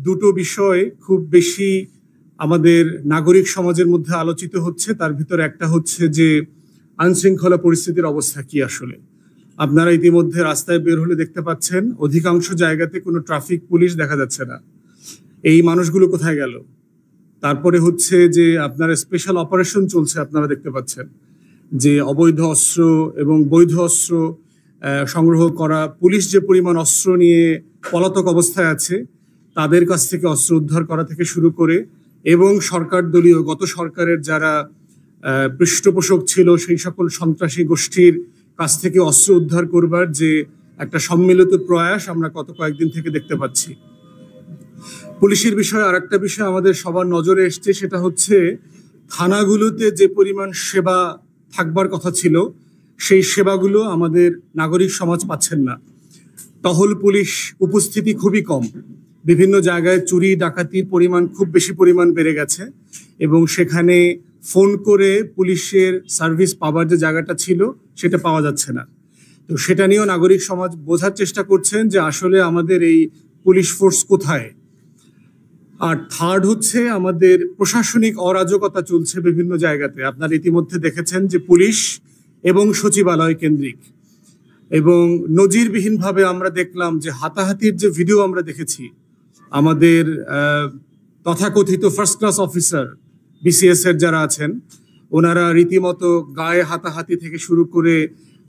দুটো বিষয় খুব বেশি আমাদের নাগরিক সমাজের মধ্যে আলোচিত হচ্ছে। তার ভিতরে একটা হচ্ছে যে আইনশৃঙ্খলা পরিস্থিতির অবস্থা কি আসলে। আপনারা ইতিমধ্যে রাস্তায় বের হলে দেখতে পাচ্ছেন অধিকাংশ জায়গাতে কোনো ট্রাফিক পুলিশ দেখা যাচ্ছে না। এই মানুষগুলো কোথায় গেল? তারপরে হচ্ছে যে আপনার স্পেশাল অপারেশন চলছে, আপনারা দেখতে পাচ্ছেন যে অবৈধ অস্ত্র এবং বৈধ অস্ত্র সংগ্রহ করা, পুলিশ যে পরিমাণ অস্ত্র নিয়ে পলাতক অবস্থায় আছে তাদের কাছ থেকে অস্ত্র উদ্ধার করা থেকে শুরু করে, এবং সরকার দলীয় গত সরকারের যারা পৃষ্ঠপোষক ছিল সেই সকল সন্ত্রাসী গোষ্ঠীর কাছ থেকে অস্ত্র উদ্ধার করবার যে একটা সম্মিলিত প্রয়াস আমরা গত কয়েকদিন থেকে দেখতে পাচ্ছি। পুলিশের বিষয়ে আর একটা বিষয় আমাদের সবার নজরে এসছে, সেটা হচ্ছে থানাগুলোতে যে পরিমাণ সেবা থাকবার কথা ছিল সেই সেবাগুলো আমাদের নাগরিক সমাজ পাচ্ছেন না। টহল পুলিশ উপস্থিতি খুবই কম, বিভিন্ন জায়গায় চুরি ডাকাতির পরিমাণ খুব বেশি পরিমাণ বেড়ে গেছে, এবং সেখানে ফোন করে পুলিশের সার্ভিস পাওয়ার যে জায়গাটা ছিল সেটা পাওয়া যাচ্ছে না। তো সেটা নিয়েও নাগরিক সমাজ বোঝার চেষ্টা করছেন যে আসলে আমাদের এই পুলিশ ফোর্স কোথায়। আর থার্ড হচ্ছে আমাদের প্রশাসনিক অরাজকতা চলছে বিভিন্ন জায়গাতে। আপনারা ইতিমধ্যে দেখেছেন যে পুলিশ এবং সচিবালয় কেন্দ্রিক এবং নজিরবিহীনভাবে আমরা দেখলাম যে হাতাহাতির যে ভিডিও আমরা দেখেছি, আমাদের তথাকথিত ফার্স্ট ক্লাস অফিসার বিসিএস এর যারা আছেন ওনারা রীতিমতো গায়ে হাতাহাতি থেকে শুরু করে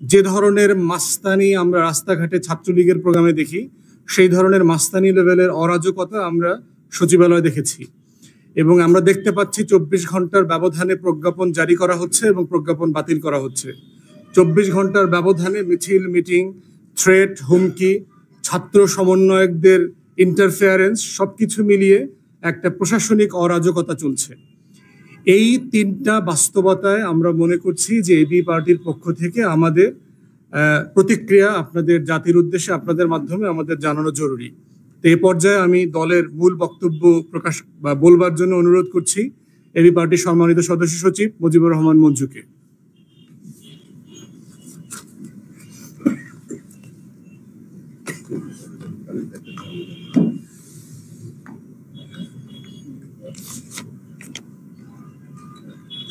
যে ধরনের মাস্তানি আমরা রাস্তাঘাটে ছাত্রলীগের প্রোগ্রামে দেখি সেই ধরনের মাস্তানি লেভেলের অরাজকতা আমরা সচিবালয়ে দেখেছি। এবং আমরা দেখতে পাচ্ছি 24 ঘন্টার ব্যবধানে প্রজ্ঞাপন জারি করা হচ্ছে এবং প্রজ্ঞাপন বাতিল করা হচ্ছে। 24 ঘন্টার ব্যবধানে মিছিল, মিটিং, থ্রেট, হুমকি, ছাত্র সমন্বয়কদের ইন্টারফেয়ারেন্স সবকিছু মিলিয়ে একটা প্রশাসনিক অরাজকতা চলছে। এই তিনটা বাস্তবতায় আমরা মনে করছি যে এবি পার্টির পক্ষ থেকে আমাদের প্রতিক্রিয়া আপনাদের জাতির উদ্দেশ্যে আপনাদের মাধ্যমে আমাদের জানানো জরুরি। তো এই পর্যায়ে আমি দলের মূল বক্তব্য প্রকাশ বা বলবার জন্য অনুরোধ করছি এবি পার্টির সম্মানিত সদস্য সচিব মুজিবুর রহমান মঞ্জুকে।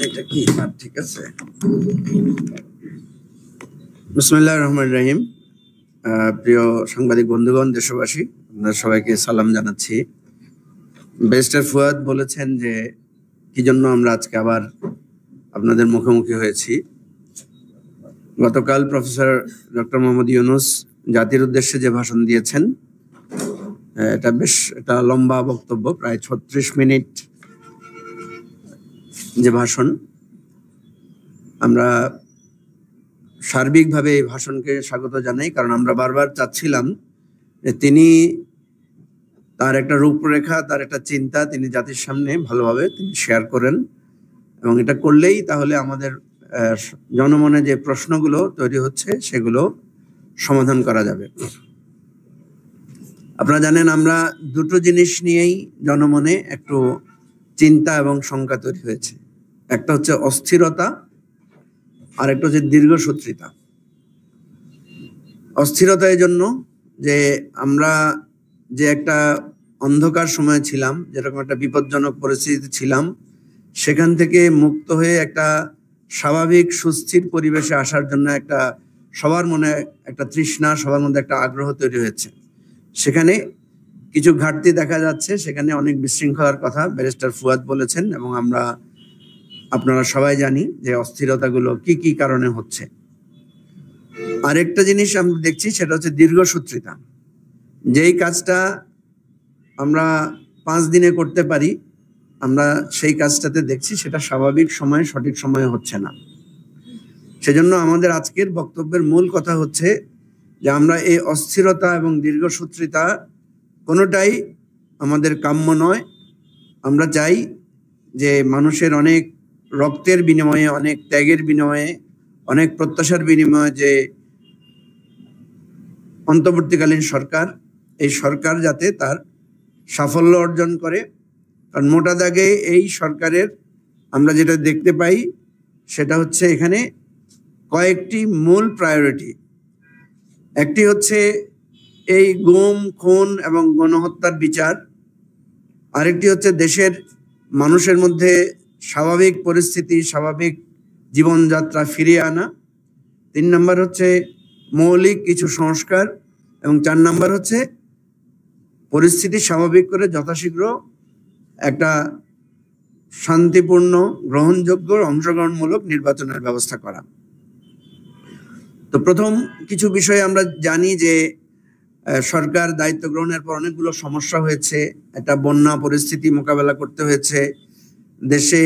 এটা কি ঠিক আছে? বিসমিল্লাহির রহমানির রহিম। প্রিয় সাংবাদিক বন্ধুগণ, দেশবাসী, আপনাদের সবাইকে সালাম জানাচ্ছি। ব্যারিস্টার ফুয়াদ বলেছেন যে কি জন্য আমরা আজকে আবার আপনাদের মুখোমুখি হয়েছি। গতকাল প্রফেসর ডক্টর মোহাম্মদ ইউনূস জাতির উদ্দেশ্যে যে ভাষণ দিয়েছেন, এটা বেশ একটা লম্বা বক্তব্য, প্রায় 36 মিনিট যে ভাষণ। আমরা সার্বিকভাবে এই ভাষণকে স্বাগত জানাই, কারণ আমরা বারবার চাচ্ছিলাম যে তিনি তার একটা রূপরেখা, তার একটা চিন্তা তিনি জাতির সামনে ভালোভাবে তিনি শেয়ার করেন, এবং এটা করলেই তাহলে আমাদের জনমনে যে প্রশ্নগুলো তৈরি হচ্ছে সেগুলো সমাধান করা যাবে। আপনারা জানেন আমরা দুটো জিনিস নিয়েই জনমনে একটু চিন্তা এবং শঙ্কা তৈরি হয়েছে। একটা হচ্ছে অস্থিরতা, আর একটা হচ্ছে দীর্ঘসূত্রিতা। অস্থিরতা এই জন্য যে আমরা যে একটা অন্ধকার সময় ছিলাম, যেরকম একটা বিপজ্জনক পরিস্থিতি ছিলাম, সেখান থেকে মুক্ত হয়ে একটা স্বাভাবিক সুস্থির পরিবেশে আসার জন্য একটা সবার মনে একটা তৃষ্ণা, সবার মধ্যে একটা আগ্রহ তৈরি হয়েছে। সেখানে কিছু ঘাটতি দেখা যাচ্ছে, সেখানে অনেক বিশৃঙ্খলার কথা ব্যারিস্টার ফুয়াদ বলেছেন, এবং আপনারা সবাই জানি যে অস্থিরতাগুলো কি কি কারণে হচ্ছে। আরেকটা জিনিস আমরা দেখছি, সেটা হচ্ছে দীর্ঘসূত্রিতা। যেই কাজটা আমরা 5 দিনে করতে পারি, আমরা সেই কাজটাতে দেখছি সেটা স্বাভাবিক সময়ে সঠিক সময়ে হচ্ছে না। সেজন্য আমাদের আজকের বক্তব্যের মূল কথা হচ্ছে যে আমরা এই অস্থিরতা এবং দীর্ঘসূত্রিতা কোনোটাই আমাদের কাম্য নয়। আমরা চাই যে মানুষের অনেক রক্তের বিনিময়ে, অনেক ত্যাগের বিনিময়ে, অনেক প্রত্যাশার বিনিময়ে যে অন্তর্বর্তীকালীন সরকার, এই সরকার যাতে তার সাফল্য অর্জন করে। কারণ মোটা দাগে এই সরকারের আমরা যেটা দেখতে পাই সেটা হচ্ছে এখানে কয়েকটি মূল প্রায়োরিটি। একটি হচ্ছে এই গুম, খুন এবং গণহত্যার বিচার। আরেকটি হচ্ছে দেশের মানুষের মধ্যে স্বাভাবিক পরিস্থিতি, স্বাভাবিক জীবনযাত্রা ফিরিয়ে আনা। 3 নম্বর হচ্ছে মৌলিক কিছু সংস্কার, এবং 4 নম্বর হচ্ছে পরিস্থিতি স্বাভাবিক করে যথাশীঘ্র একটা শান্তিপূর্ণ, গ্রহণযোগ্য, অংশগ্রহণমূলক নির্বাচনের ব্যবস্থা করা। তো প্রথম কিছু বিষয় আমরা জানি যে সরকার দায়িত্ব গ্রহণের পর অনেকগুলো সমস্যা হয়েছে। একটা বন্যা পরিস্থিতি মোকাবেলা করতে হয়েছে, দেশে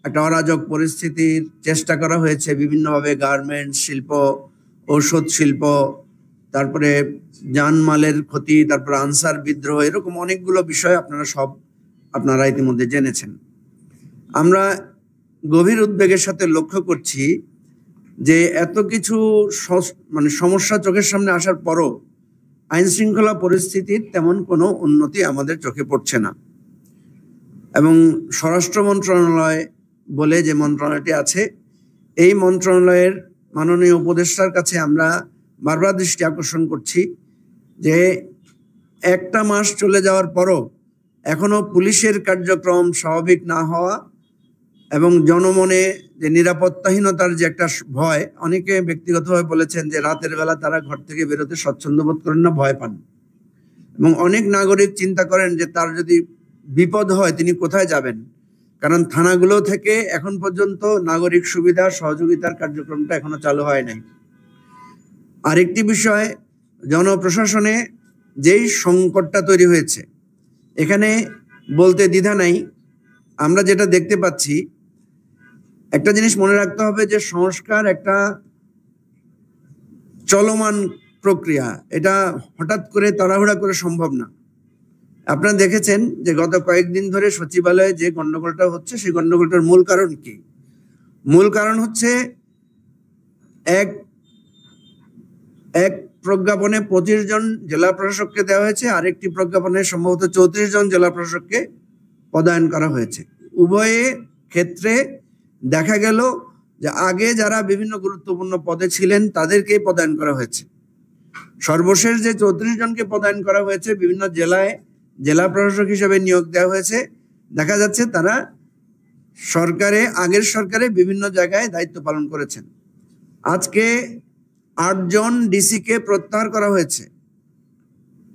একটা অরাজক পরিস্থিতির চেষ্টা করা হয়েছে বিভিন্নভাবে, গার্মেন্টস শিল্প, ঔষধ শিল্প, তারপরে জানমালের ক্ষতি, তারপরে আনসার বিদ্রোহ, এরকম অনেকগুলো বিষয় আপনারা ইতিমধ্যে জেনেছেন। আমরা গভীর উদ্বেগের সাথে লক্ষ্য করছি যে এত কিছু সমস্যা চোখের সামনে আসার পরও আইন শৃঙ্খলা পরিস্থিতির তেমন কোনো উন্নতি আমাদের চোখে পড়ছে না। এবং স্বরাষ্ট্র মন্ত্রণালয় বলে যে মন্ত্রণালয়টি আছে, এই মন্ত্রণালয়ের মাননীয় উপদেষ্টার কাছে আমরা বারবার দৃষ্টি আকর্ষণ করছি যে একটা মাস চলে যাওয়ার পরও এখনো পুলিশের কার্যক্রম স্বাভাবিক না হওয়া এবং জনমনে যে নিরাপত্তাহীনতার যে একটা ভয়, অনেকে ব্যক্তিগতভাবে বলেছেন যে রাতের বেলা তারা ঘর থেকে বেরোতে স্বচ্ছন্দ বোধ করেন না, ভয় পান। এবং অনেক নাগরিক চিন্তা করেন যে তার যদি বিপদ হয় তিনি কোথায় যাবেন, কারণ থানাগুলো থেকে এখন পর্যন্ত নাগরিক সুবিধা সহযোগিতার কার্যক্রমটা এখনো চালু হয় নাই। আরেকটি বিষয়, জনপ্রশাসনে যেই সংকটটা তৈরি হয়েছে, এখানে বলতে দ্বিধা নাই। আমরা যেটা দেখতে পাচ্ছি, একটা জিনিস মনে রাখতে হবে যে সংস্কার একটা চলমান প্রক্রিয়া, এটা হঠাৎ করে তাড়াহুড়া করে সম্ভব না। আপনারা দেখেছেন যে গত কয়েকদিন ধরে সচিবালয়ে যে গন্ডগোলটা হচ্ছে, সেই গন্ডগোলটার মূল কারণ কি? মূল কারণ হচ্ছে এক প্রজ্ঞাপনে 25 জন জেলা প্রশাসককে দেওয়া হয়েছে, আরেকটি প্রজ্ঞাপনে সম্ভবত 34 জন জেলা প্রশাসককে পদায়ন করা হয়েছে। উভয়ে ক্ষেত্রে দেখা গেল যে আগে যারা বিভিন্ন গুরুত্বপূর্ণ পদে ছিলেন তাদেরকে পদায়ন করা হয়েছে। সর্বশেষ যে 34 জনকে পদায়ন করা হয়েছে, বিভিন্ন জেলায় জেলা প্রশাসক হিসেবে নিয়োগ দেওয়া হয়েছে, দেখা যাচ্ছে তারা আগের সরকারে বিভিন্ন জায়গায় দায়িত্ব পালন করেছেন। আজকে 8 জন ডিসিকে প্রত্যাহার করা হয়েছে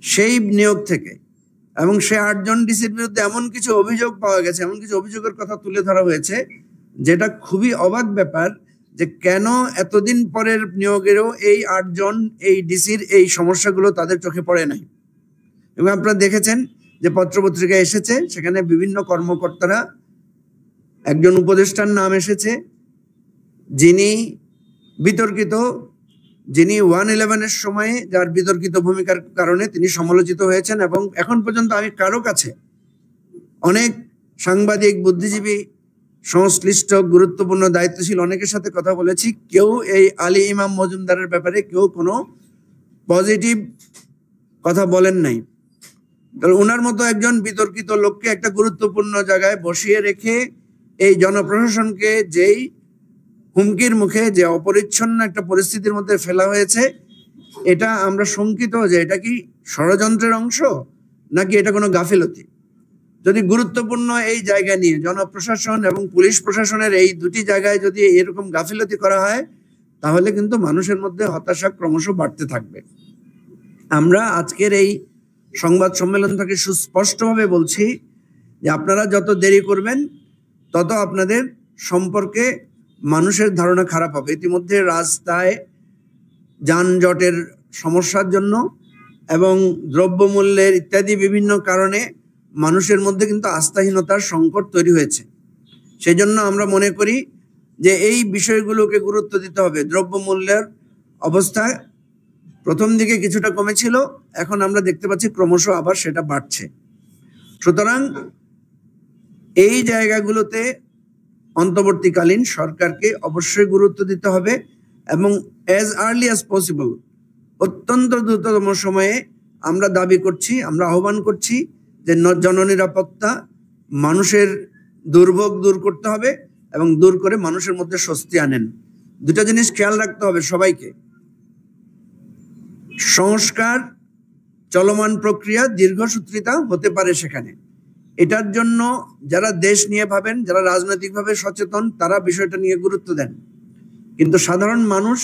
সেই নিয়োগ থেকে, এবং সেই 8 জন ডিসির বিরুদ্ধে এমন কিছু অভিযোগ পাওয়া গেছে, এমন কিছু অভিযোগের কথা তুলে ধরা হয়েছে যেটা খুবই অবাক ব্যাপার, যে কেন এতদিন পরের নিয়োগেরও এই 8 জন এই ডিসির এই সমস্যাগুলো তাদের চোখে পড়ে নাই। এবং আপনারা দেখেছেন যে পত্রপত্রিকায় এসেছে, সেখানে বিভিন্ন কর্মকর্তারা, একজন উপদেষ্টার নাম এসেছে যিনি বিতর্কিত, যিনি 111-এর সময়ে যার বিতর্কিত ভূমিকার কারণে তিনি সমালোচিত হয়েছেন। এবং এখন পর্যন্ত আমি কারো কাছে, অনেক সাংবাদিক, বুদ্ধিজীবী, সংশ্লিষ্ট গুরুত্বপূর্ণ দায়িত্বশীল অনেকের সাথে কথা বলেছি, কেউ এই আলী ইমাম মজুমদারের ব্যাপারে কেউ কোনো পজিটিভ কথা বলেন নাই। তাহলে ওনার মতো একজন বিতর্কিত লোককে একটা গুরুত্বপূর্ণ জায়গায় বসিয়ে রেখে এই জনপ্রশাসনকে যেই হুমকির মুখে, যে অপরিচ্ছন্ন একটা পরিস্থিতির মধ্যে ফেলা হয়েছে, এটা আমরা শঙ্কিত যে এটা কি ষড়যন্ত্রের অংশ নাকি এটা কোনো গাফিলতি। যদি গুরুত্বপূর্ণ এই জায়গা নিয়ে জনপ্রশাসন এবং পুলিশ প্রশাসনের এই দুটি জায়গায় যদি এরকম গাফিলতি করা হয়, তাহলে কিন্তু মানুষের মধ্যে হতাশা ক্রমশ বাড়তে থাকবে। আমরা আজকের এই সংবাদ সম্মেলন থেকে সুস্পষ্টভাবে বলছি যে আপনারা যত দেরি করবেন তত আপনাদের সম্পর্কে মানুষের ধারণা খারাপ হবে। ইতিমধ্যে রাস্তায় যানজটের সমস্যার জন্য এবং দ্রব্যমূল্যের ইত্যাদি বিভিন্ন কারণে মানুষের মধ্যে কিন্তু আস্থাহীনতার সংকট তৈরি হয়েছে। সেই জন্য আমরা মনে করি যে এই বিষয়গুলোকে গুরুত্ব দিতে হবে। দ্রব্যমূল্যের অবস্থা প্রথম দিকে কিছুটা কমেছিল, এখন আমরা দেখতে পাচ্ছি ক্রমশ আবার সেটা বাড়ছে। সুতরাং এই জায়গাগুলোতে অন্তর্বর্তীকালীন সরকারকে অবশ্যই গুরুত্ব দিতে হবে এবং অ্যাজ আর্লি অ্যাজ পসিবল, অত্যন্ত দ্রুততম সময়ে আমরা দাবি করছি, আমরা আহ্বান করছি যে জননিরাপত্তা, মানুষের দুর্ভোগ দূর করতে হবে এবং দূর করে মানুষের মধ্যে স্বস্তি আনেন। দুটা জিনিস খেয়াল রাখতে হবে সবাইকে। সংস্কার চলমান প্রক্রিয়া, দীর্ঘসূত্রিতা হতে পারে সেখানে। এটার জন্য যারা দেশ নিয়ে ভাবেন, যারা রাজনৈতিকভাবে সচেতন, তারা বিষয়টা নিয়ে গুরুত্ব দেন। কিন্তু সাধারণ মানুষ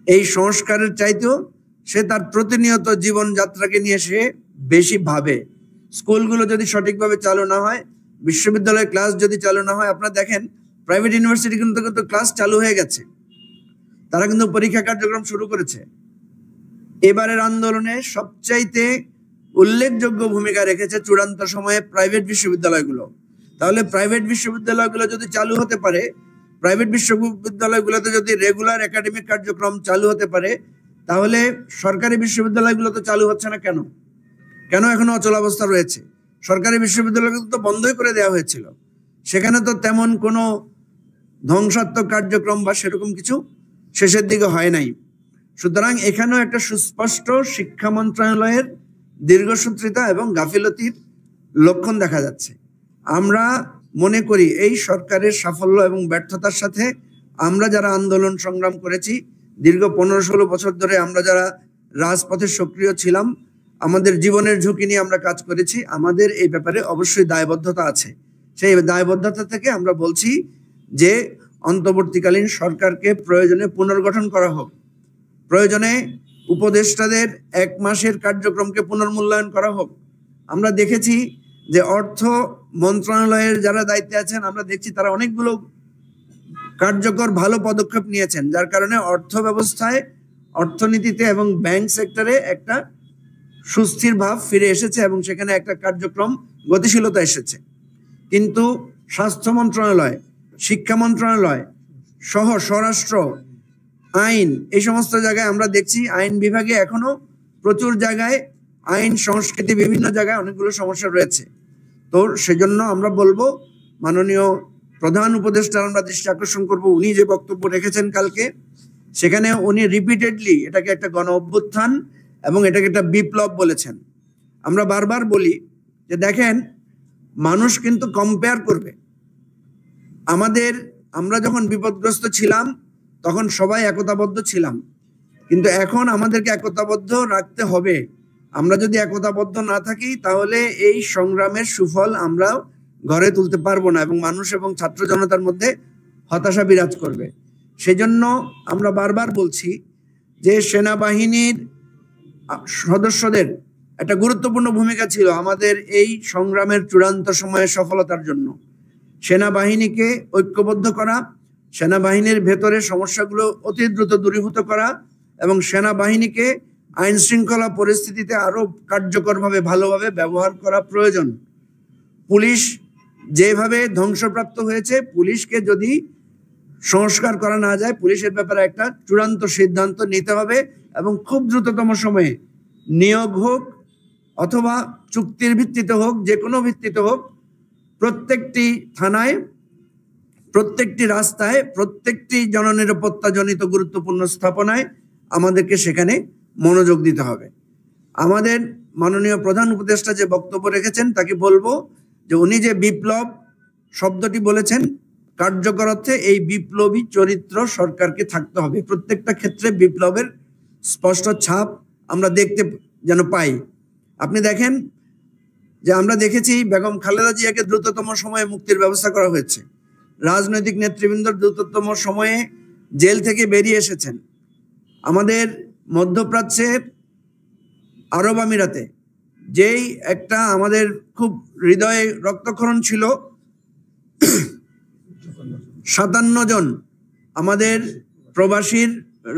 এই সংস্কারের চাইতেও সে তার প্রতিনিয়ত জীবনযাত্রাকে নিয়ে সে বেশি ভাবে। স্কুলগুলো যদি সঠিকভাবে চালু না হয়, বিশ্ববিদ্যালয়ের ক্লাস যদি চালু না হয়, আপনারা দেখেন প্রাইভেট ইউনিভার্সিটি কিন্তু ক্লাস চালু হয়ে গেছে, তারা কিন্তু পরীক্ষা কার্যক্রম শুরু করেছে। এবারের আন্দোলনে সবচাইতে উল্লেখযোগ্য ভূমিকা রেখেছে চূড়ান্ত সময়ে প্রাইভেট বিশ্ববিদ্যালয়গুলো। তাহলে প্রাইভেট বিশ্ববিদ্যালয়গুলো যদি চালু হতে পারে, প্রাইভেট বিশ্ববিদ্যালয়গুলোতে যদি রেগুলার একাডেমিক কার্যক্রম চালু হতে পারে, তাহলে সরকারি বিশ্ববিদ্যালয়গুলো তো চালু হচ্ছে না কেন? কেন এখনো অচলাবস্থা রয়েছে? সরকারি বিশ্ববিদ্যালয়গুলো তো বন্ধই করে দেওয়া হয়েছিল, সেখানে তো তেমন কোনো ধ্বংসাত্মক কার্যক্রম বা সেরকম কিছু শেষের দিকে হয় নাই। সুতরাং এখানেও একটা সুস্পষ্ট শিক্ষা মন্ত্রণালয়ের দীর্ঘসূত্রিতা এবং গাফিলতির লক্ষণ দেখা যাচ্ছে। আমরা মনে করি এই সরকারের সাফল্য এবং ব্যর্থতার সাথে আমরা যারা আন্দোলন সংগ্রাম করেছি, দীর্ঘ 15-16 বছর ধরে আমরা যারা রাজপথে সক্রিয় ছিলাম, আমাদের জীবনের ঝুঁকি নিয়ে আমরা কাজ করেছি, আমাদের এই ব্যাপারে অবশ্যই দায়বদ্ধতা আছে। সেই দায়বদ্ধতা থেকে আমরা বলছি যে অন্তর্বর্তীকালীন সরকারকে প্রয়োজনে পুনর্গঠন করা হোক, প্রয়োজনে উপদেষ্টাদের 1 মাসের কার্যক্রমকে পুনর্মূল্যায়ন করা হোক। আমরা দেখেছি যে অর্থ মন্ত্রণালয়ের যারা দায়িত্বে আছেন, আমরা দেখছি তারা অনেকগুলো কার্যকর ভালো পদক্ষেপ নিয়েছেন, যার কারণে অর্থ ব্যবস্থায়, অর্থনীতিতে এবং ব্যাংক সেক্টরে একটা সুস্থির ভাব ফিরে এসেছে এবং সেখানে একটা কার্যক্রম গতিশীলতা এসেছে। কিন্তু স্বাস্থ্য মন্ত্রণালয়, শিক্ষা মন্ত্রণালয় সহ স্বরাষ্ট্র, আইন, এই সমস্ত জায়গায় আমরা দেখছি আইন বিভাগে এখনো প্রচুর জায়গায় আইন সংস্কৃতি বিভিন্ন জায়গায় অনেকগুলো সমস্যা রয়েছে। তো সেজন্য আমরা বলবো মাননীয় প্রধান উপদেষ্টার আমরা দৃষ্টি আকর্ষণ করব, উনি যে বক্তব্য রেখেছেন কালকে, সেখানে উনি রিপিটেডলি এটাকে একটা গণ অভ্যুত্থান এবং এটাকে একটা বিপ্লব বলেছেন। আমরা বারবার বলি যে দেখেন, মানুষ কিন্তু কম্পেয়ার করবে। আমরা যখন বিপদগ্রস্ত ছিলাম তখন সবাই একতাবদ্ধ ছিলাম, কিন্তু এখন আমাদেরকে একতাবদ্ধ রাখতে হবে। আমরা যদি একতাবদ্ধ না থাকি তাহলে এই সংগ্রামের সুফল আমরা ঘরে তুলতে পারবো না এবং মানুষ এবং ছাত্র জনতার মধ্যে হতাশা বিরাজ করবে। সেজন্য আমরা বারবার বলছি যে সেনাবাহিনীর সদস্যদের একটা গুরুত্বপূর্ণ ভূমিকা ছিল আমাদের এই সংগ্রামের চূড়ান্ত সময়ে সফলতার জন্য। সেনাবাহিনীকে ঐক্যবদ্ধ করা, সেনাবাহিনীর ভেতরে সমস্যাগুলো অতি দ্রুত দূরীভূত করা এবং সেনাবাহিনীকে আইন শৃঙ্খলা পরিস্থিতিতে আরো কার্যকরভাবে ভালোভাবে ব্যবহার করা প্রয়োজন। পুলিশ যেভাবে ধ্বংসপ্রাপ্ত হয়েছে, পুলিশকে যদি সংস্কার করা না যায়, পুলিশের ব্যাপারে একটা চূড়ান্ত সিদ্ধান্ত নিতে হবে এবং খুব দ্রুততম সময়ে নিয়োগ হোক অথবা চুক্তির ভিত্তিতে হোক, যে কোনো ভিত্তিতে হোক, প্রত্যেকটি থানায়, প্রত্যেকটি রাস্তায়, প্রত্যেকটি জননিরাপত্তাজনিত গুরুত্বপূর্ণ স্থাপনায় আমাদেরকে সেখানে মনোযোগ দিতে হবে। আমাদের মাননীয় প্রধান উপদেষ্টা যে বক্তব্য রেখেছেন তাকে বলবো যে উনি যে বিপ্লব শব্দটি বলেছেন, কার্যকর অর্থে এই বিপ্লবী চরিত্র সরকারকে থাকতে হবে। প্রত্যেকটা ক্ষেত্রে বিপ্লবের স্পষ্ট ছাপ আমরা দেখতে যেন পাই। আপনি দেখেন যে আমরা দেখেছি বেগম খালেদা জিয়াকে দ্রুততম সময়ে মুক্তির ব্যবস্থা করা হয়েছে, রাজনৈতিক নেতৃবৃন্দ দ্রুততম সময়ে জেল থেকে বেরিয়ে এসেছেন। আমাদের মধ্যপ্রাচ্যের আরব আমিরাতে যেই একটা আমাদের খুব হৃদয়ে রক্তক্ষরণ ছিল, 57 জন আমাদের প্রবাসীর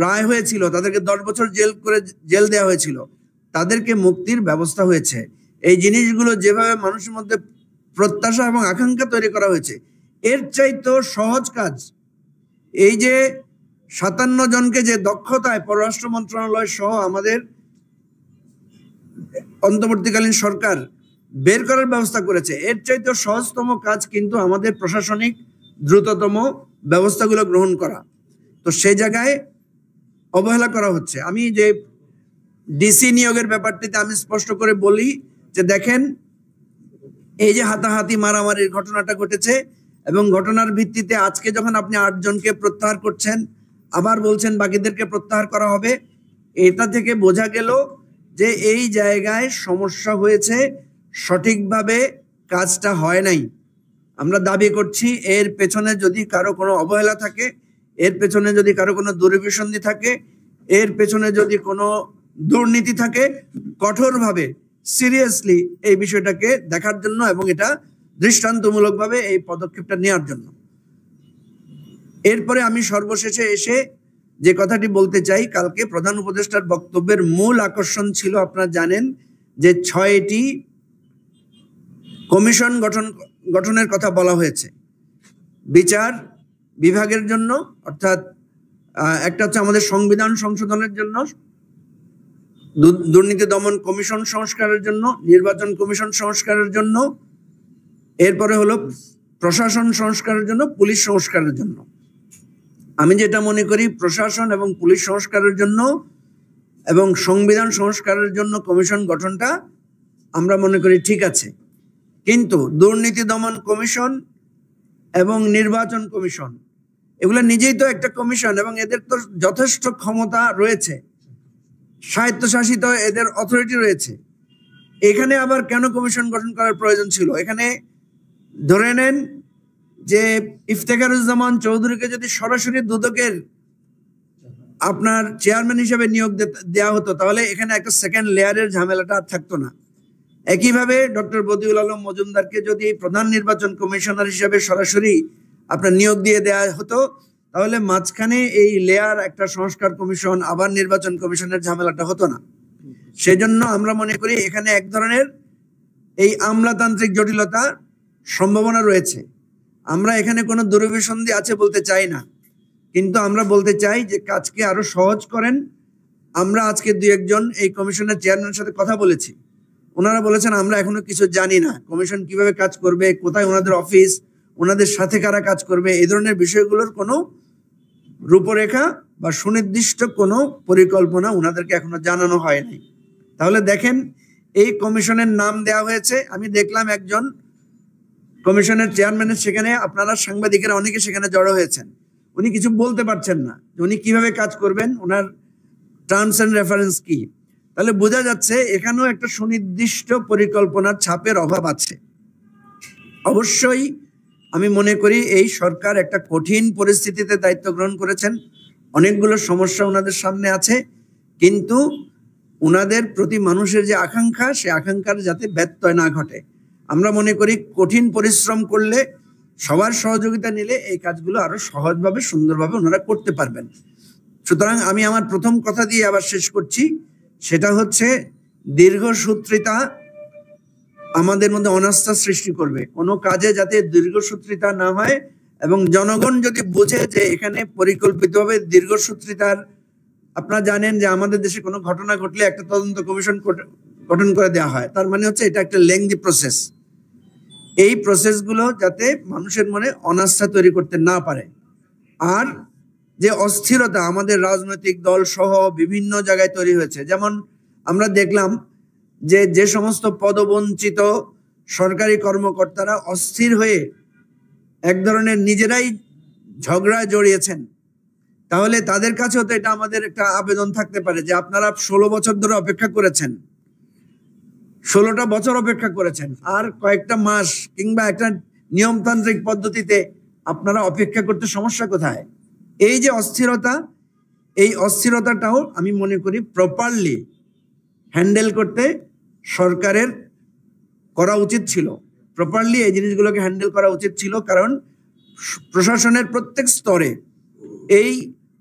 রায় হয়েছিল, তাদেরকে 10 বছর জেল দেওয়া হয়েছিল, তাদেরকে মুক্তির ব্যবস্থা হয়েছে। এই জিনিসগুলো যেভাবে মানুষের মধ্যে প্রত্যাশা এবং আকাঙ্ক্ষা তৈরি করা হয়েছে, এর চাইতে সহজ কাজ এই যে 57 জনকে যে দক্ষতায় পররাষ্ট্র মন্ত্রণালয় সহ আমাদের অন্তর্বর্তীকালীন সরকার বের করার ব্যবস্থা করেছে, এর চাইতে সহজতম কাজ কিন্তু আমাদের প্রশাসনিক দ্রুততম ব্যবস্থাগুলো গ্রহণ করা। তো সেই জায়গায় অবহেলা করা হচ্ছে। আমি যে ডিসি নিয়োগের ব্যাপারটিতে আমি স্পষ্ট করে বলি যে দেখেন, এই যে হাতাহাতি মারামারির ঘটনাটা ঘটেছে এবং ঘটনার ভিত্তিতে আজকে যখন আপনি 8 জনকে প্রত্যাহার করছেন, আবার বলছেন বাকিদেরকে প্রত্যাহার করা হবে, এটা থেকে বোঝা গেল যে এই জায়গায় সমস্যা হয়েছে, সঠিকভাবে কাজটা হয় নাই। আমরা দাবি করছি এর পেছনে যদি কারো কোনো অবহেলা থাকে, এর পেছনে যদি কারো কোনো দুর্বিসন্ধি থাকে, এর পেছনে যদি কোনো দুর্নীতি থাকে, কঠোরভাবে সিরিয়াসলি এই বিষয়টাকে দেখার জন্য এবং এটা দৃষ্টান্তমূলকভাবে এই পদক্ষেপটা নেওয়ার জন্য। এরপরে আমি সর্বশেষে এসে যে কথাটি বলতে চাই, কালকে প্রধান উপদেষ্টার বক্তব্যের মূল আকর্ষণ ছিল, আপনারা জানেন যে 6টি কমিশন গঠনের কথা বলা হয়েছে বিচার বিভাগের জন্য, অর্থাৎ একটা হচ্ছে আমাদের সংবিধান সংশোধনের জন্য, দুর্নীতি দমন কমিশন সংস্কারের জন্য, নির্বাচন কমিশন সংস্কারের জন্য, এরপরে হলো প্রশাসন সংস্কারের জন্য, পুলিশ সংস্কারের জন্য। আমি যেটা মনে করি, প্রশাসন এবং পুলিশ সংস্কারের জন্য এবং সংবিধান সংস্কারের জন্য কমিশন গঠনটা আমরা মনে করি ঠিক আছে, কিন্তু দুর্নীতি দমন কমিশন এবং নির্বাচন কমিশন এগুলো নিজেই তো একটা কমিশন এবং এদের তো যথেষ্ট ক্ষমতা রয়েছে, স্বায়ত্তশাসিত এদের অথরিটি রয়েছে। এখানে আবার কেন কমিশন গঠন করার প্রয়োজন ছিল? এখানে ধরে নেন যে ইফতেখারুজ্জামান চৌধুরীকে যদি সরাসরি দুদকের আপনার চেয়ারম্যান হিসেবে নিয়োগ দেওয়া হতো, তাহলে এখানে একটা সেকেন্ড লেয়ারের ঝামেলাটা আর থাকতো না। একইভাবে ডক্টর বদিউল আলম মজুমদারকে যদি প্রধান নির্বাচন কমিশনার হিসেবে সরাসরি আপনার নিয়োগ দিয়ে দেওয়া হতো, তাহলে মাঝখানে এই লেয়ার একটা সংস্কার কমিশন আবার নির্বাচন কমিশনের ঝামেলাটা হতো না। সেজন্য আমরা মনে করি এখানে এক ধরনের এই আমলাতান্ত্রিক জটিলতা সম্ভাবনা রয়েছে। আমরা এখানে কোনো দুরভিসন্ধি আছে বলতে চাই না, কিন্তু আমরা বলতে চাই যে কাজকে আরো সহজ করেন। আমরা আজকে 2-1 জন এই কমিশনের চেয়ারম্যানের সাথে কথা বলেছি, ওনারা বলেছেন আমরা এখনো কিছু জানি না, কমিশন কিভাবে কাজ করবে, কোথায় ওনাদের অফিস, ওনাদের সাথে কারা কাজ করবে, এই ধরনের বিষয়গুলোর কোনো রূপরেখা বা সুনির্দিষ্ট কোনো পরিকল্পনা ওনাদেরকে এখনো জানানো হয় নাই। তাহলে দেখেন এই কমিশনের নাম দেওয়া হয়েছে, আমি দেখলাম একজন কমিশনের চেয়ারম্যানের সেখানে আপনারা সাংবাদিকেরা অনেকে সেখানে জড়ো হয়েছেন, উনি কিছু বলতে পারছেন না যে উনি কিভাবে কাজ করবেন, ওনার টার্মস এন্ড রেফারেন্স কি। তাহলে বোঝা যাচ্ছে এখানেও একটা সুনির্দিষ্ট পরিকল্পনার ছাপের অভাব আছে। অবশ্যই আমি মনে করি এই সরকার একটা কঠিন পরিস্থিতিতে দায়িত্ব গ্রহণ করেছেন, অনেকগুলো সমস্যা ওনাদের সামনে আছে, কিন্তু ওনাদের প্রতি মানুষের যে আকাঙ্ক্ষা, সে আকাঙ্ক্ষার যাতে ব্যত্যয় না ঘটে। আমরা মনে করি কঠিন পরিশ্রম করলে, সবার সহযোগিতা নিলে এই কাজগুলো আরো সহজভাবে সুন্দরভাবে ওনারা করতে পারবেন। সুতরাং আমি আমার প্রথম কথা দিয়ে আবার শেষ করছি, সেটা হচ্ছে দীর্ঘসূত্রিতা আমাদের মধ্যে অনাস্থা সৃষ্টি করবে। কোনো কাজে যাতে দীর্ঘসূত্রিতা না হয় এবং জনগণ যদি বোঝে যে এখানে পরিকল্পিতভাবে দীর্ঘসূত্রিতার, আপনারা জানেন যে আমাদের দেশে কোনো ঘটনা ঘটলে একটা তদন্ত কমিশন গঠন করে দেওয়া হয়, তার মানে হচ্ছে এটা একটা লেংদি প্রসেস। এই প্রসেসগুলো যাতে মানুষের মনে অনাস্থা তৈরি করতে না পারে। আর যে অস্থিরতা আমাদের রাজনৈতিক দল সহ বিভিন্ন জায়গায় তৈরি হয়েছে, যেমন আমরা দেখলাম যে সমস্ত পদবঞ্চিত সরকারি কর্মকর্তারা অস্থির হয়ে এক ধরনের নিজেরাই ঝগড়ায় জড়িয়েছেন, তাহলে তাদের কাছেও তো এটা আমাদের একটা আবেদন থাকতে পারে যে আপনারা 16 বছর ধরে অপেক্ষা করেছেন, 16টা বছর অপেক্ষা করেছেন, আর কয়েকটা মাস কিংবা একটা নিয়মতান্ত্রিক পদ্ধতিতে আপনারা অপেক্ষা করতে সমস্যা কোথায়? এই যে অস্থিরতা, এই অস্থিরতাটাও আমি মনে করি প্রপারলি হ্যান্ডেল করতে সরকারের করা উচিত ছিল, প্রপারলি এই জিনিসগুলোকে হ্যান্ডেল করা উচিত ছিল। কারণ প্রশাসনের প্রত্যেক স্তরে এই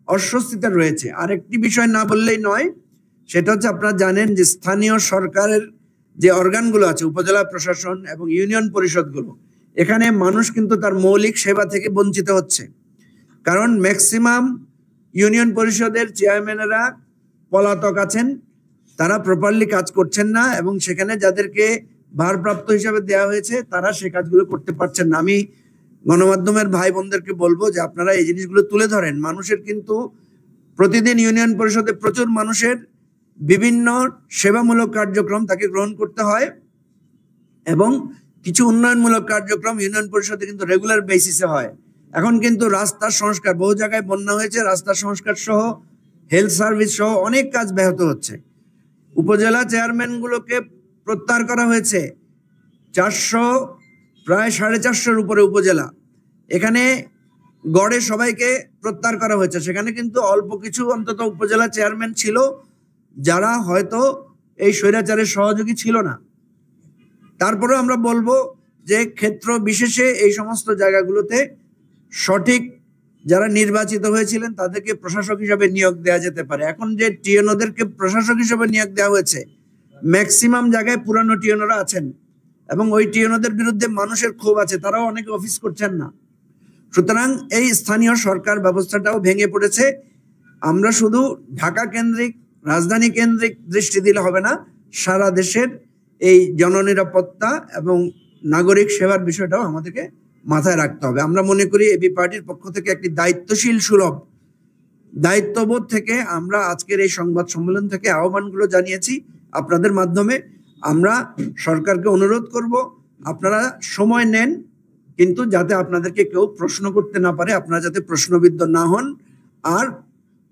অস্বস্তিটা রয়েছে। আরেকটি বিষয় না বললেই নয়, সেটা হচ্ছে আপনারা জানেন যে স্থানীয় সরকারের যে অর্গানগুলো আছে, উপজেলা প্রশাসন এবং ইউনিয়ন পরিষদগুলো, এখানে মানুষ কিন্তু তার মৌলিক সেবা থেকে বঞ্চিত হচ্ছে। কারণ ম্যাক্সিমাম ইউনিয়ন পরিষদের চেয়ারম্যানেরা পলাতক আছেন, তারা প্রপারলি কাজ করছেন না এবং সেখানে যাদেরকে ভারপ্রাপ্ত হিসাবে দেওয়া হয়েছে তারা সে কাজগুলো করতে পারছেন না। আমি গণমাধ্যমের ভাই বোনদেরকে বলবো যে আপনারা এই জিনিসগুলো তুলে ধরেন। মানুষের কিন্তু প্রতিদিন ইউনিয়ন পরিষদে প্রচুর মানুষের বিভিন্ন সেবামূলক কার্যক্রম তাকে গ্রহণ করতে হয় এবং কিছু উন্নয়নমূলক কার্যক্রম ইউনিয়ন পরিষদে কিন্তু রেগুলার বেসিসে হয়। এখন কিন্তু রাস্তার সংস্কার, বহু জায়গায় বন্যা হয়েছে, রাস্তার সংস্কার সহ হেলথ সার্ভিস সহ অনেক কাজ ব্যাহত হচ্ছে। উপজেলা চেয়ারম্যানগুলোকে প্রত্যাহার করা হয়েছে। 400 প্রায় 450-র উপরে উপজেলা, এখানে গড়ে সবাইকে প্রত্যাহার করা হয়েছে। সেখানে কিন্তু অল্প কিছু অন্তত উপজেলা চেয়ারম্যান ছিল যারা হয়তো এই স্বৈরাচারের সহযোগী ছিল না। তারপরেও আমরা বলবো যে ক্ষেত্র বিশেষে এই সমস্ত জায়গাগুলোতে সঠিক যারা নির্বাচিত হয়েছিলেন তাদেরকে প্রশাসক হিসেবে নিয়োগ দেওয়া যেতে পারে। এখন যে টিএনওদেরকে প্রশাসক হিসেবে নিয়োগ দেওয়া হয়েছে, ম্যাক্সিমাম জায়গায় পুরানো টিএনওরা আছেন এবং ওই টিএনওদের বিরুদ্ধে মানুষের ক্ষোভ আছে, তারাও অনেকে অফিস করছেন না। সুতরাং এই স্থানীয় সরকার ব্যবস্থাটাও ভেঙে পড়েছে। আমরা শুধু ঢাকা কেন্দ্রিক, রাজধানী কেন্দ্রিক দৃষ্টি দিলে হবে না, সারা দেশের এই জননিরাপত্তা এবং নাগরিক সেবার বিষয়টাও আমাদেরকে মাথায় রাখতে হবে। আমরা মনে করি এবি পার্টির পক্ষ থেকে একটি দায়িত্বশীল সুলভ দায়িত্ববোধ থেকে আমরা আজকের এই সংবাদ সম্মেলন থেকে আহ্বানগুলো জানিয়েছি। আপনাদের মাধ্যমে আমরা সরকারকে অনুরোধ করব, আপনারা সময় নেন, কিন্তু যাতে আপনাদেরকে কেউ প্রশ্ন করতে না পারে, আপনারা যাতে প্রশ্নবিদ্ধ না হন। আর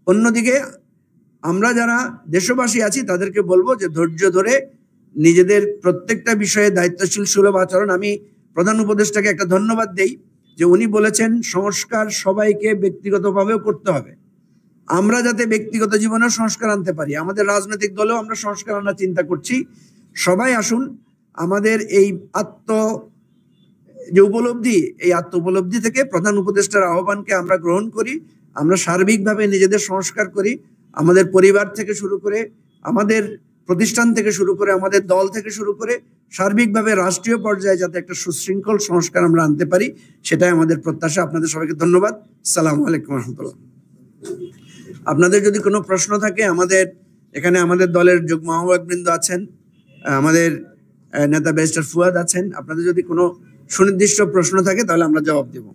অন্যদিকে আমরা যারা দেশবাসী আছি তাদেরকে বলবো যে ধৈর্য ধরে নিজেদের প্রত্যেকটা বিষয়ে দায়িত্বশীল সুলভ আচরণ। আমি প্রধান উপদেষ্টাকে একটা ধন্যবাদ দেই যে উনি বলেছেন সংস্কার সবাইকে ব্যক্তিগতভাবেও করতে হবে। আমরা যাতে ব্যক্তিগত জীবনেও সংস্কার আনতে পারি, আমাদের রাজনৈতিক দলেও আমরা সংস্কার আনার চিন্তা করছি। সবাই আসুন, আমাদের এই যে উপলব্ধি, এই আত্ম উপলব্ধি থেকে প্রধান উপদেষ্টার আহ্বানকে আমরা গ্রহণ করি। আমরা সার্বিকভাবে নিজেদের সংস্কার করি, আমাদের পরিবার থেকে শুরু করে, আমাদের প্রতিষ্ঠান থেকে শুরু করে, আমাদের দল থেকে শুরু করে সার্বিকভাবে রাষ্ট্রীয় পর্যায়ে যাতে একটা সুশৃঙ্খল সংস্কার আমরা আনতে পারি, সেটাই আমাদের প্রত্যাশা। আপনাদের সবাইকে ধন্যবাদ। আসসালামু আলাইকুম রহমতুল্লাহ। আপনাদের যদি কোনো প্রশ্ন থাকে, আমাদের এখানে আমাদের দলের যুগ্ম আহ্বায়কবৃন্দ আছেন, আমাদের নেতা ব্যারিস্টার ফুয়াদ আছেন। আপনাদের যদি কোনো সুনির্দিষ্ট প্রশ্ন থাকে তাহলে আমরা জবাব দেব।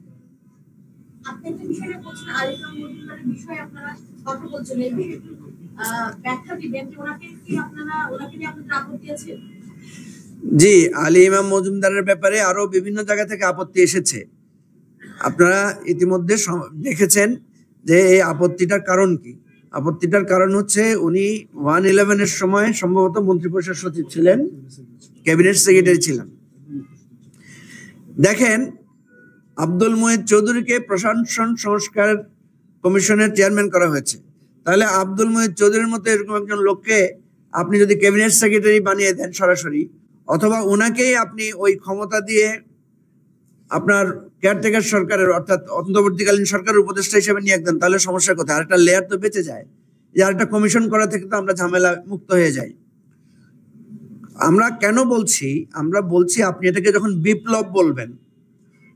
জি, আলী ইমাম মজুমদারের ব্যাপারে আরো বিভিন্ন জায়গা থেকে আপত্তি এসেছে। আপনারা ইতিমধ্যে দেখেছেন যে এই আপত্তিটার কারণ কি। আপত্তিটার কারণ হচ্ছে উনি 111-এর সময় সম্ভবত মন্ত্রিপরিষদ সচিব ছিলেন, ক্যাবিনেট সেক্রেটারি ছিলেন। দেখেন, আব্দুল মুহিত চৌধুরীকে প্রশাসন সংস্কার কমিশনের চেয়ারম্যান করা হয়েছে। তাহলে আব্দুল মুহিত চৌধুরীর মতো এরকম একজন লোককে আপনি যদি ক্যাবিনেট সেক্রেটারি বানিয়ে দেন সরাসরি, অথবা ওনাকেই আপনি ওই ক্ষমতা দিয়ে আপনার কেয়ারটেকার সরকারের অর্থাৎ অন্তর্বর্তীকালীন সরকারের উপদেষ্টা হিসেবে নিয়ে দেন, তাহলে সমস্যা কোথায়? আরেকটা লেয়ার তো বেঁচে যায়, যে আরেকটা কমিশন করা থেকে তো আমরা ঝামেলা মুক্ত হয়ে যাই। আমরা কেন বলছি? আমরা বলছি আপনি এটাকে যখন বিপ্লব বলবেন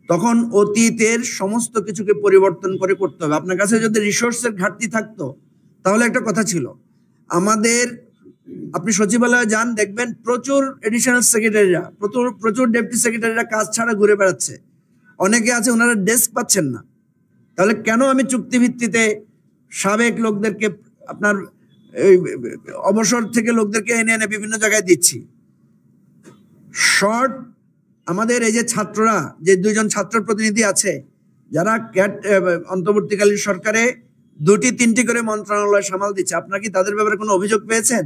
তখন অতীতের সমস্ত কিছুকে পরিবর্তন করে করতে হবে। আপনার কাছে যদি রিসোর্সের ঘাটতি থাকতো তাহলে একটা কথা ছিল, আমাদের আপনি সচিবালয়ে যান, দেখবেন প্রচুর এডিশনাল সেক্রেটারিরা, প্রচুর ডেপুটি সেক্রেটারিরা কাজ ছাড়া ঘুরে বেড়াচ্ছে। অনেকে আছে ওনারা ডেস্ক পাচ্ছেন না। তাহলে কেন আমি চুক্তি ভিত্তিতে সাবেক লোকদেরকে, আপনার অবসর থেকে লোকদেরকে এনে এনে বিভিন্ন জায়গায় দিচ্ছি? শর্ট আমাদের এই যে ছাত্ররা, যে 2জন ছাত্র প্রতিনিধি আছে যারা অন্তর্বর্তীকালীন সরকারে 2-3টি করে মন্ত্রণালয় সামাল দিচ্ছে, আপনারা কি তাদের ব্যাপারে কোনো অভিযোগ পেয়েছেন?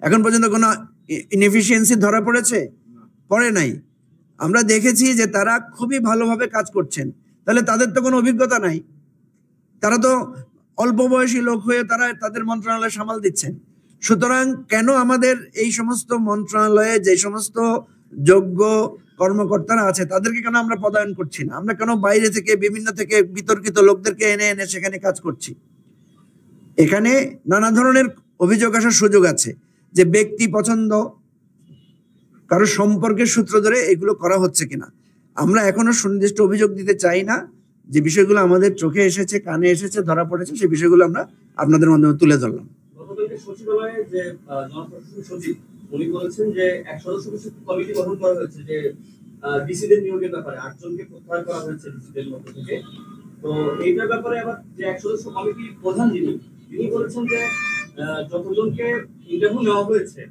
এখন পর্যন্ত কোনো ইনএফিসিয়েন্সি ধরা পড়েছে? পড়ে নাই। আমরা দেখেছি যে তারা খুবই ভালোভাবে কাজ করছেন। তাহলে তাদের তো কোনো অভিজ্ঞতা নাই, তারা তো অল্প বয়সী লোক হয়ে তারা তাদের মন্ত্রণালয় সামাল দিচ্ছেন। সুতরাং কেন আমাদের এই সমস্ত মন্ত্রণালয়ে যে সমস্ত যোগ্য কর্মকর্তারা আছে তাদেরকে কেন আমরা পদায়ন করছি না? আমরা কেন বাইরে থেকে বিভিন্ন থেকে বিতর্কিত লোকদেরকে এনে এনে সেখানে কাজ করছি? এখানে নানা ধরনের অভিযোগ আসার সুযোগ আছে, যে ব্যক্তি পছন্দ, কারো সম্পর্কের সূত্র ধরে এগুলো করা হচ্ছে কিনা। আমরা এখনো সুনির্দিষ্ট অভিযোগ দিতে চাই না। যে বিষয়গুলো আমাদের চোখে এসেছে, কানে এসেছে, ধরা পড়েছে, সেই বিষয়গুলো আমরা আপনাদের মাধ্যমে তুলে ধরলাম। সচিবালয়ে যে জনপ্রশাসন সচিব উনি বলেছেন যে 1 সদস্য বিশিষ্ট কমিটি গঠন করা হয়েছে, যে ডিসিদের নিয়োগের ব্যাপারে 8 জনকে প্রত্যাহার করা হয়েছে ডিসিদের মধ্য থেকে। তো এইটার ব্যাপারে আবার যে 1 সদস্য কমিটির প্রধান তিনি বলেছেন যে যতজনকে ইন্টারভিউ নেওয়া হয়েছে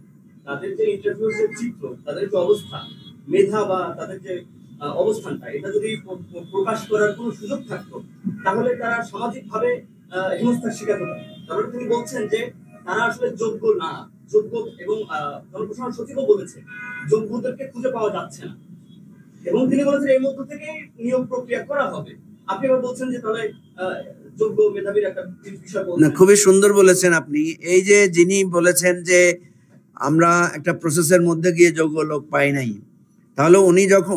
তাদের যে ইন্টারভিউর যে চিত্র, তাদের যে অবস্থা, মেধা বা তাদের যে অবস্থানটা, এটা যদি প্রকাশ করার কোনো সুযোগ থাকতো তাহলে তারা সামাজিকভাবে হেনস্থার শিকার হতো। তারপরে তিনি বলছেন যে তারা আসলে যোগ্য না, যোগ্য এবং জনপ্রশাসন সচিবও বলেছে যোগ্যদেরকে খুঁজে পাওয়া যাচ্ছে না, এবং তিনি বলেছেন এর মধ্য থেকে নিয়োগ প্রক্রিয়া করা হবে। আপনি এবার বলছেন যে তাহলে যোগ্য মেধাবীর একটা বিষয় না, বলছেন। খুবই সুন্দর বলেছেন আপনি। এই যে যিনি বলেছেন যে আমরা একটা প্রসেসের মধ্যে গিয়ে যোগ্য লোক পাই নাই, তাহলে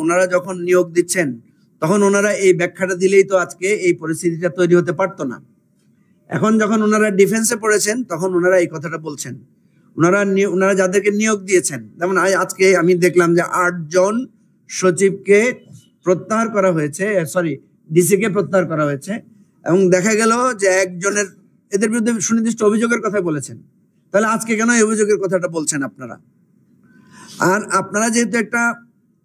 ওনারা যখন নিয়োগ দিচ্ছেন তখন ওনারা এই ব্যাখ্যাটা দিলেই তো আজকে এই পরিস্থিতিটা তৈরি হতে পারতো না। এখন যখন ওনারা ডিফেন্সে পড়েছেন তখন ওনারা এই কথাটা বলছেন। ওনারা যাদেরকে নিয়োগ দিয়েছেন, যেমন আজকে আমি দেখলাম যে 8 জন সচিবকে প্রত্যাহার করা হয়েছে, ডিসি কে প্রত্যাহার করা হয়েছে, এবং দেখা গেল যে একজনের এদের বিরুদ্ধে সুনির্দিষ্ট অভিযোগের কথা বলেছেন। তাহলে আজকে কেন এই অভিযোগের কথাটা বলছেন আপনারা? আর আপনারা যেহেতু একটা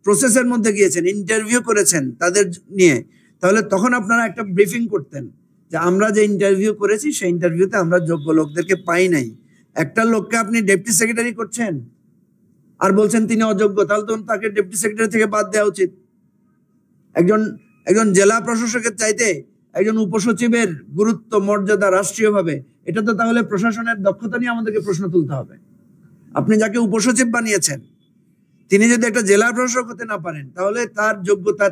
প্রসেসের মধ্যে গিয়েছেন, ইন্টারভিউ করেছেন তাদের নিয়ে, তাহলে তখন আপনারা একটা ব্রিফিং করতেন যে আমরা যে ইন্টারভিউ করেছি সেই ইন্টারভিউতে আমরা যোগ্য লোকদেরকে পাই নাই। একটা লোককে আপনি ডেপুটি সেক্রেটারি করছেন আর বলছেন তিনি অযোগ্য, তাহলে তো তাকে ডেপুটি সেক্রেটারি থেকে বাদ দেওয়া উচিত। একজন জেলা প্রশাসকের চাইতে একজন উপসচিবের গুরুত্ব, মর্যাদা রাষ্ট্রীয়ভাবে, এটা তো তাহলে প্রশাসনের দক্ষতা নিয়ে আমাদেরকে প্রশ্ন তুলতে হবে। আপনি যাকে উপসচিব বানিয়েছেন তিনি যদি একটা জেলা প্রশাসক হতে না পারেন, তাহলে তার যোগ্যতা,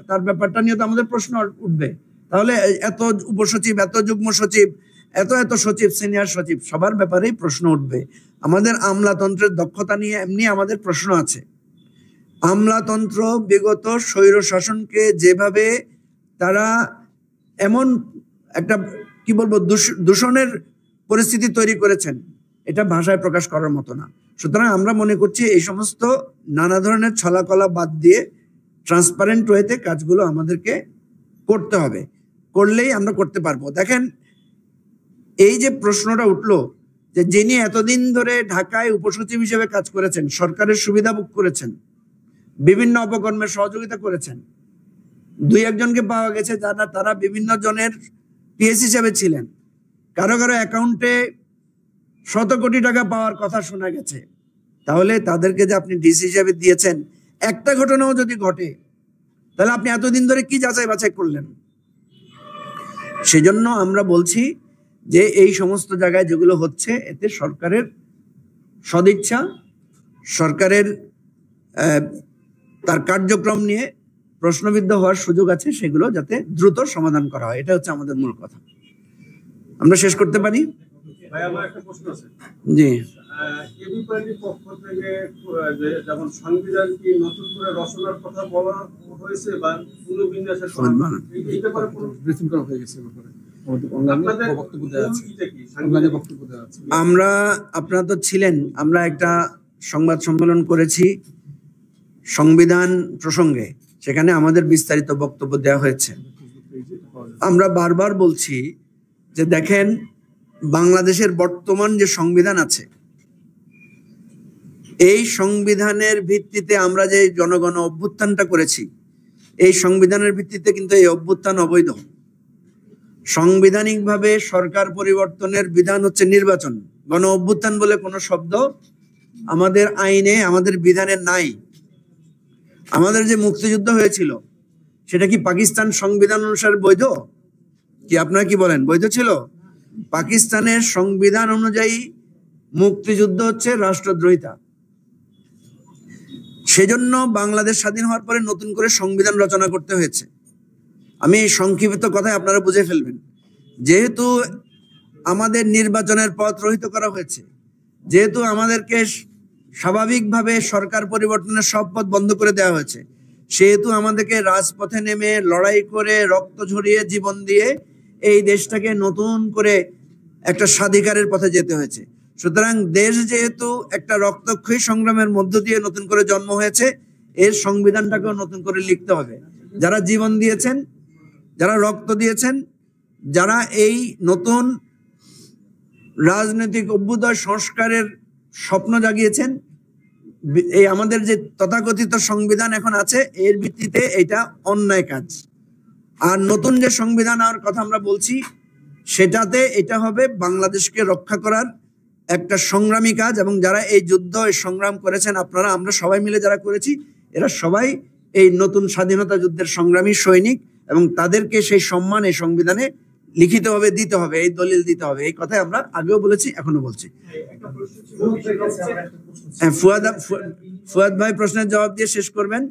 তার ব্যাপারটা নিয়ে তো আমাদের প্রশ্ন উঠবে। তাহলে এত উপসচিব, এত যুগ্ম সচিব, এত সচিব, সিনিয়র সচিব, সবার ব্যাপারেই প্রশ্ন উঠবে। আমাদের আমলাতন্ত্রের দক্ষতা নিয়ে এমনি আমাদের প্রশ্ন আছে। আমলাতন্ত্র বিগত স্বৈর শাসনকে যেভাবে তারা এমন একটা কি বলবো দূষণের পরিস্থিতি তৈরি করেছেন, এটা ভাষায় প্রকাশ করার মতো না। সুতরাং আমরা মনে করছি এই সমস্ত নানা ধরনের ছলাকলা বাদ দিয়ে ট্রান্সপারেন্ট ওয়েতে কাজগুলো আমাদেরকে করতে হবে, করলেই আমরা করতে পারবো। দেখেন, এই যে প্রশ্নটা উঠলো যে যিনি এতদিন ধরে ঢাকায় উপসচিব হিসেবে কাজ করেছেন, সরকারের সুবিধা ভোগ করেছেন, বিভিন্ন অপকর্মের সহযোগিতা করেছেন, 2-1 জনকে পাওয়া গেছে তারা বিভিন্ন জনের পিএস হিসেবে ছিলেন, কারো অ্যাকাউন্টে শত কোটি টাকা পাওয়ার কথা শোনা গেছে। তাহলে তাদেরকে যে আপনি ডিসি হিসেবে দিয়েছেন, একটা ঘটনাও যদি ঘটে তাহলে আপনি এতদিন ধরে কি যাচাই বাছাই করলেন? সেজন্য আমরা বলছি যে এই সমস্ত জায়গায় যেগুলো হচ্ছে, এতে সরকারের সদিচ্ছা, সরকারের তার কার্যক্রম নিয়ে প্রশ্নবিদ্ধ হওয়ার সুযোগ আছে, সেগুলো যাতে দ্রুত সমাধান করা হয়, এটা হচ্ছে আমাদের মূল কথা। আমরা শেষ করতে পারি? ভাই, আমার একটা প্রশ্ন আছে। জি, এবি পার্টির পক্ষ থেকে যেমন সংবিধান কি নতুন করে রচনার কথা বলা হয়েছে বা পুনর্বিন্যাসের এই ব্যাপারে ব্রিফিং করা হয়ে গেছে? আপনারা তো ছিলেন, আমরা একটা সংবাদ সম্মেলন করেছি সংবিধান প্রসঙ্গে, সেখানে আমাদের বিস্তারিত বক্তব্য দেওয়া হয়েছে। আমরা বারবার বলছি যে দেখেন, বাংলাদেশের বর্তমান যে সংবিধান আছে, এই সংবিধানের ভিত্তিতে আমরা যে জনগণ অভ্যুত্থানটা করেছি, এই সংবিধানের ভিত্তিতে কিন্তু এই অভ্যুত্থান অবৈধ। সাংবিধানিকভাবে সরকার পরিবর্তনের বিধান হচ্ছে নির্বাচন। গণ অভ্যুত্থান বলে কোনো শব্দ আমাদের আইনে, আমাদের বিধানে নাই। আমাদের যে মুক্তিযুদ্ধ হয়েছিল সেটা কি পাকিস্তান সংবিধান অনুসারে বৈধ? কি আপনারা কি বলেন, বৈধ ছিল? পাকিস্তানের সংবিধান অনুযায়ী মুক্তিযুদ্ধ হচ্ছে রাষ্ট্রদ্রোহিতা। সেজন্য বাংলাদেশ স্বাধীন হওয়ার পরে নতুন করে সংবিধান রচনা করতে হয়েছে। আমি এই সংক্ষিপ্ত কথায় আপনারা বুঝে ফেলবেন। যেহেতু আমাদের নির্বাচনের পথ রহিত করা হয়েছে, যেহেতু আমাদেরকে স্বাভাবিকভাবে সরকার পরিবর্তনের সব পথ বন্ধ করে দেওয়া হয়েছে, সেহেতু আমাদেরকে রাজপথে নেমে লড়াই করে, রক্ত ঝরিয়ে, জীবন দিয়ে এই দেশটাকে নতুন করে একটা স্বাধিকারের পথে যেতে হয়েছে। সুতরাং দেশ যেহেতু একটা রক্তক্ষয়ী সংগ্রামের মধ্য দিয়ে নতুন করে জন্ম হয়েছে, এর সংবিধানটাকেও নতুন করে লিখতে হবে। যারা জীবন দিয়েছেন, যারা রক্ত দিয়েছেন, যারা এই নতুন রাজনৈতিক অভ্যুদয় সংস্কারের স্বপ্ন জাগিয়েছেন, এই আমাদের যে তথাকথিত সংবিধান এখন আছে, এর ভিত্তিতে এটা অন্যায় কাজ। আর নতুন যে সংবিধান আর কথা আমরা বলছি, সেটাতে এটা হবে বাংলাদেশকে রক্ষা করার একটা সংগ্রামী কাজ। এবং যারা এই যুদ্ধ, এই সংগ্রাম করেছেন, আপনারা, আমরা সবাই মিলে যারা করেছি, এরা সবাই এই নতুন স্বাধীনতা যুদ্ধের সংগ্রামী সৈনিক, এবং তাদেরকে সেই সম্মান এই সংবিধানে লিখিতভাবে দিতে হবে, এই দলিল দিতে হবে, এই কথাই আমরা আগেও বলেছি, এখনো বলছি। একটা প্রশ্ন ছিল, বিষয়টা হচ্ছে ফুয়াদ ভাই প্রশ্নের জবাব দিয়ে শেষ করবেন।